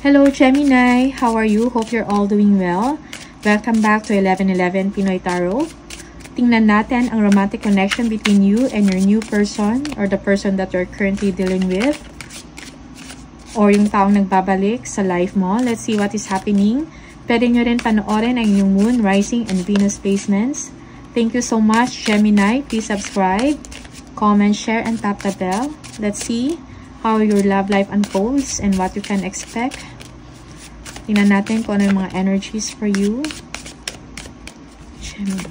Hello Gemini, how are you? Hope you're all doing well. Welcome back to 1111 Pinoy Tarot. Tingnan natin ang romantic connection between you and your new person or the person that you're currently dealing with. Or yung taong nagbabalik sa life mo. Let's see what is happening. Pwede nyo rin panoorin ang yung Moon, Rising, and Venus placements. Thank you so much Gemini. Please subscribe, comment, share, and tap the bell. Let's see how your love life unfolds and what you can expect. Tingnan natin kung ano yung mga energies for you. Gemini.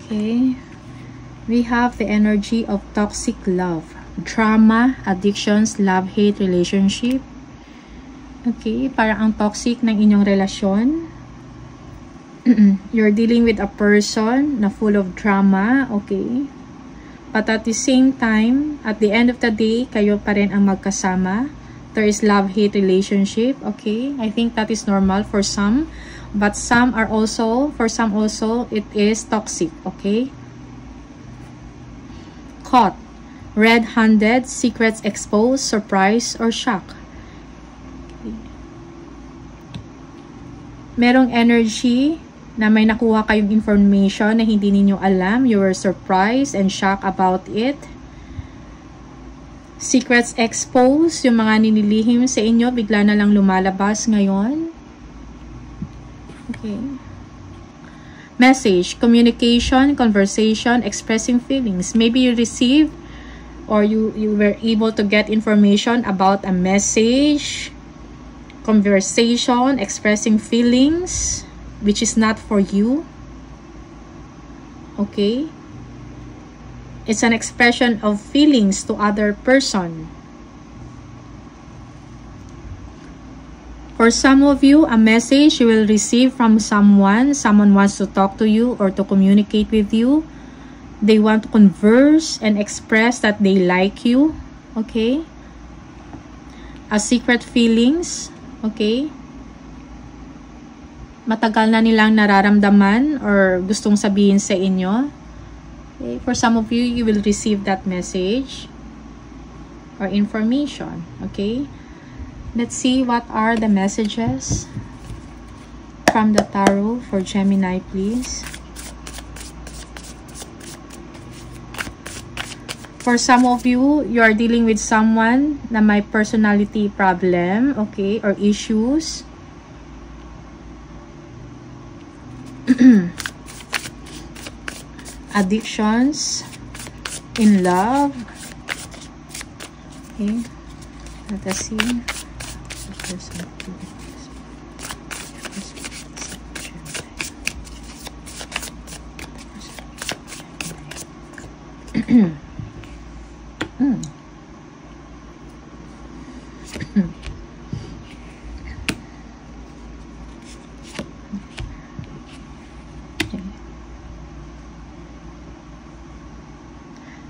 Okay. We have the energy of toxic love. Drama, addictions, love-hate relationship. Okay, parang ang toxic ng inyong relasyon. You're dealing with a person na full of drama, okay? But at the same time, at the end of the day, kayo pa rin ang magkasama. There is love-hate relationship, okay? I think that is normal for some. But some are also, for some also, it is toxic, okay? Caught. Red-handed, secrets exposed, surprise, or shock. Merong energy na may nakuha kayong information na hindi ninyo alam. You were surprised and shocked about it. Secrets exposed, yung mga ninilihim sa inyo, bigla na lang lumalabas ngayon. Okay. Message, communication, conversation, expressing feelings. Maybe you received or you were able to get information about a message, conversation, expressing feelings, which is not for you. Okay? It's an expression of feelings to other person. For some of you, a message you will receive from someone. Someone wants to talk to you or to communicate with you. They want to converse and express that they like you. Okay? A secret feelings. Okay? Matagal na nilang nararamdaman or gustong sabihin sa inyo. Okay? For some of you, you will receive that message or information. Okay? Let's see what are the messages from the tarot for Gemini, please. For some of you, you are dealing with someone na may personality problem, okay, or issues. Addictions, in love. Okay, let us see.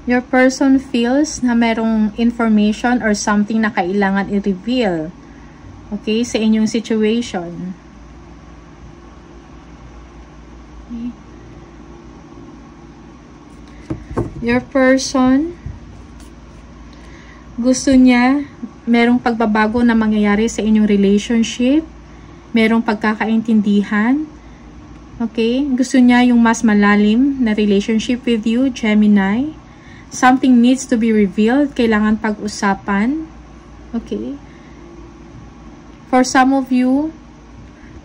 Your person feels na merong information or something na kailangan i-reveal, okay, sa inyong situation. Okay. Your person, gusto niya merong pagbabago na mangyayari sa inyong relationship, merong pagkakaintindihan, okay, gusto niya yung mas malalim na relationship with you, Gemini. Something needs to be revealed. Kailangan pag-usapan. Okay. For some of you,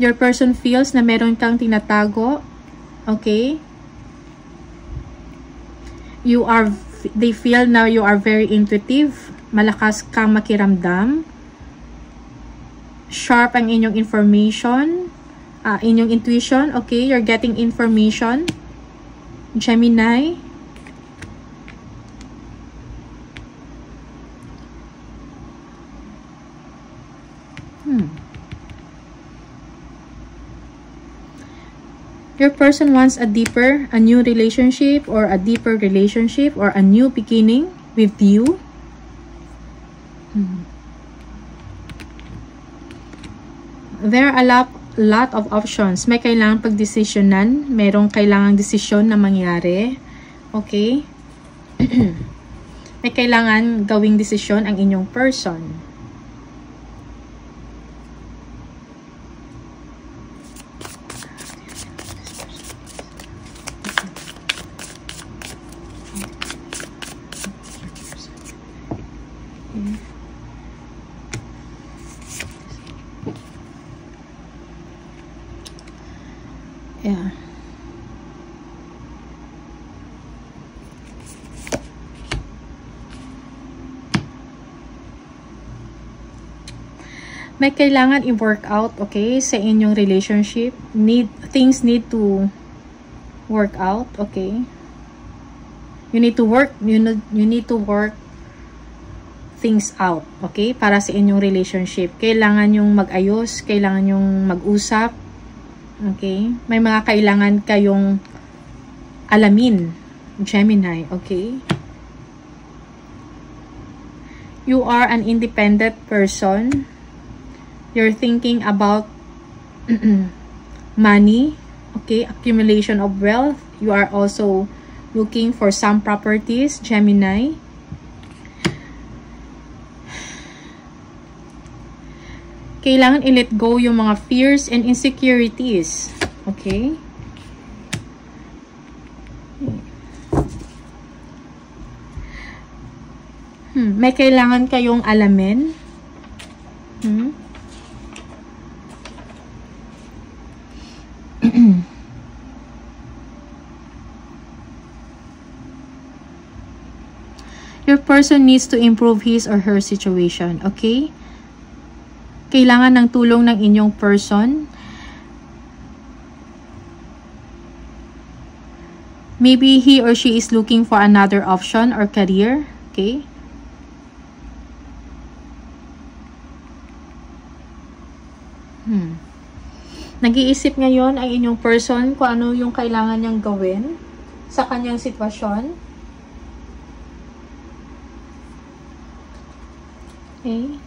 your person feels na meron kang tinatago. Okay. They feel now you are very intuitive. Malakas kang makiramdam. Sharp ang inyong information. Inyong intuition. Okay. You're getting information. Gemini. Your person wants a new relationship or a deeper relationship or a new beginning with you. There are a lot of options. May kailangan pagdesisyonan. Merong kailangang desisyon na mangyari. Okay? May kailangan gawing desisyon ang inyong person. Yeah. May kailangan i-work out, okay, sa inyong relationship. Things need to work out, okay? You need to work things out, okay? Para sa inyong relationship. Kailangan yung mag-ayos, kailangan yung mag-usap, okay? May mga kailangan kayong alamin, Gemini, okay? You are an independent person. You're thinking about money, okay? Accumulation of wealth. You are also looking for some properties, Gemini. Kailangan i-let go yung mga fears and insecurities. Okay? May kailangan kayong alamin. Your person needs to improve his or her situation. Okay? Kailangan ng tulong ng inyong person. Maybe he or she is looking for another option or career. Okay? Nag-iisip ngayon ang inyong person kung ano yung kailangan niyang gawin sa kanyang sitwasyon. Okay?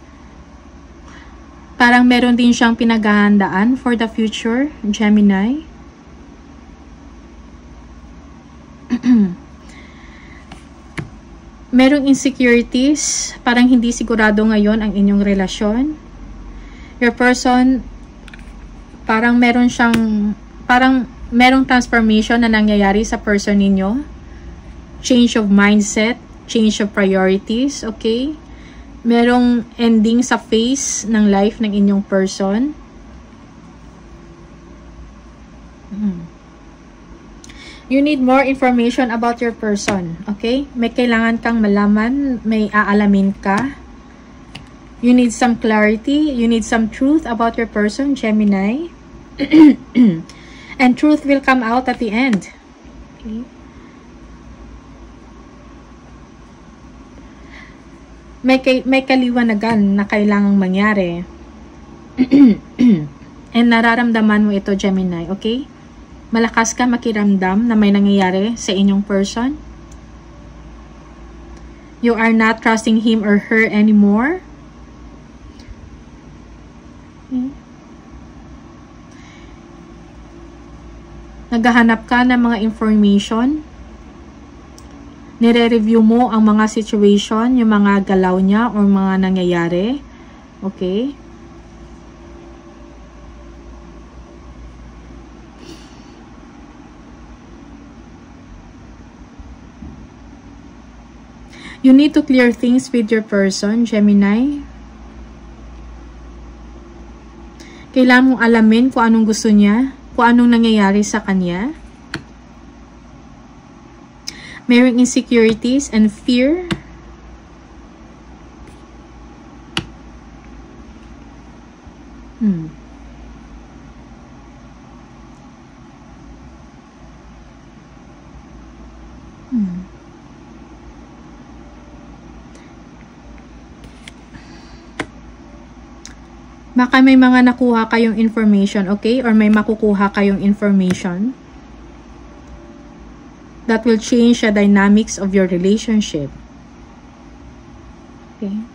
Parang meron din siyang pinaghahandaan for the future, Gemini. Merong insecurities, parang hindi sigurado ngayon ang inyong relasyon. Your person, parang merong transformation na nangyayari sa person ninyo. Change of mindset, change of priorities, okay? Merong ending sa phase ng life ng inyong person. You need more information about your person, okay? May kailangan kang malaman, may aalamin ka. You need some clarity, you need some truth about your person, Gemini. And truth will come out at the end. Okay? May kaliwanagan na kailangang mangyari. And nararamdaman mo ito, Gemini, okay? Malakas ka makiramdam na may nangyayari sa inyong person. You are not trusting him or her anymore. Naghahanap ka ng mga information. Nire-review mo ang mga situation, yung mga galaw niya or mga nangyayari. Okay? You need to clear things with your person, Gemini. Kailangan mong alamin kung anong gusto niya, kung anong nangyayari sa kanya. Merong insecurities and fear. Baka may mga nakuha kayong information, okay? Or may makukuha kayong information that will change the dynamics of your relationship. Okay?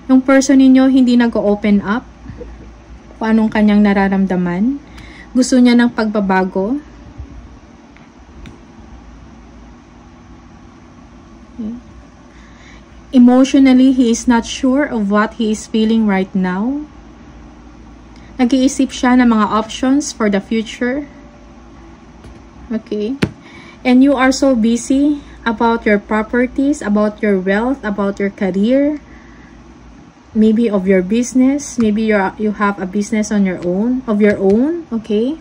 Yung person ninyo hindi nag-open up. kung anong kanyang nararamdaman. Gusto niya ng pagbabago. Emotionally, he is not sure of what he is feeling right now. Nag-iisip siya ng mga options for the future. Okay. And you are so busy about your properties, about your wealth, about your career, maybe of your business. Maybe you have a business on your own, okay?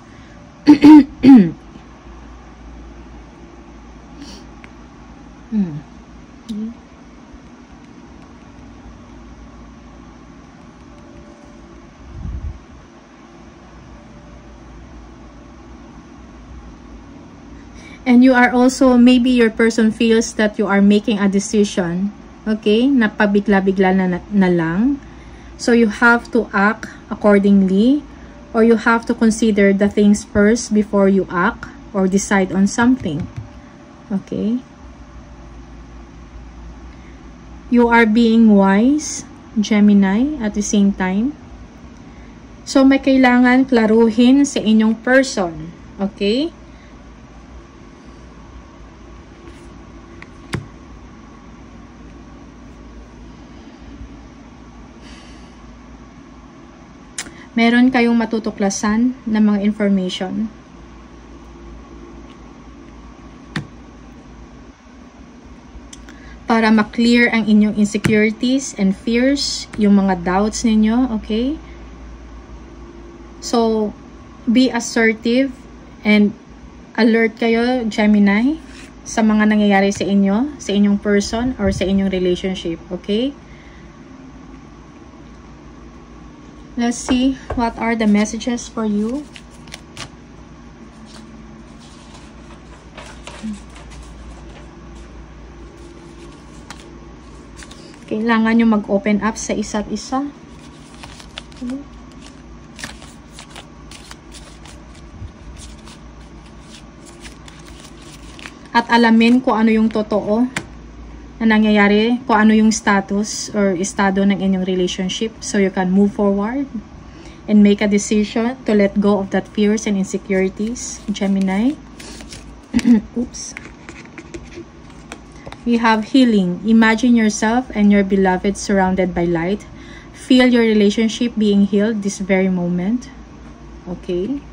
And you are also, maybe your person feels that you are making a decision, okay, na pabigla-bigla na lang. So you have to act accordingly, or you have to consider the things first before you act or decide on something, okay? You are being wise, Gemini, at the same time. So may kailangan klaruhin sa inyong person, okay? Meron kayong matutuklasan ng mga information. Para ma-clear ang inyong insecurities and fears, yung mga doubts ninyo, okay? So, be assertive and alert kayo, Gemini, sa mga nangyayari sa inyo, sa inyong person or sa inyong relationship, okay? Let's see what are the messages for you. Kailangan nyo mag-open up sa isa't isa. Okay. At alamin kung ano yung totoo na nangyayari, kung ano yung status or estado ng inyong relationship, so you can move forward and make a decision to let go of that fears and insecurities, Gemini. Oops. We have healing. Imagine yourself and your beloved surrounded by light. Feel your relationship being healed this very moment. Okay.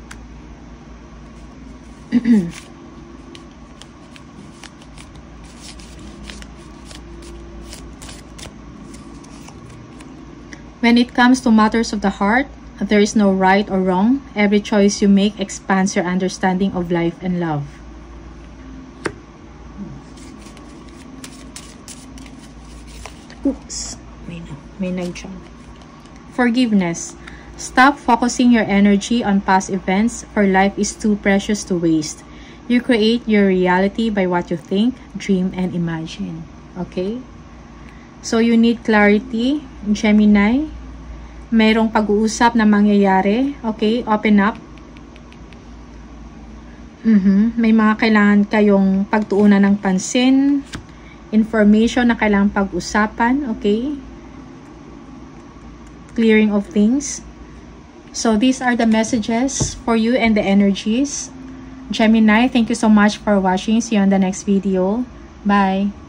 When it comes to matters of the heart, there is no right or wrong. Every choice you make expands your understanding of life and love. Oops, may nag-jump. Forgiveness. Stop focusing your energy on past events, for life is too precious to waste. You create your reality by what you think, dream, and imagine. Okay? So, you need clarity, Gemini. Mayroong pag-uusap na mangyayari. Okay? Open up. May mga kailangan kayong pagtuunan ng pansin. Information na kailangan pag-usapan. Okay? Clearing of things. So, these are the messages for you and the energies. Gemini, thank you so much for watching. See you on the next video. Bye!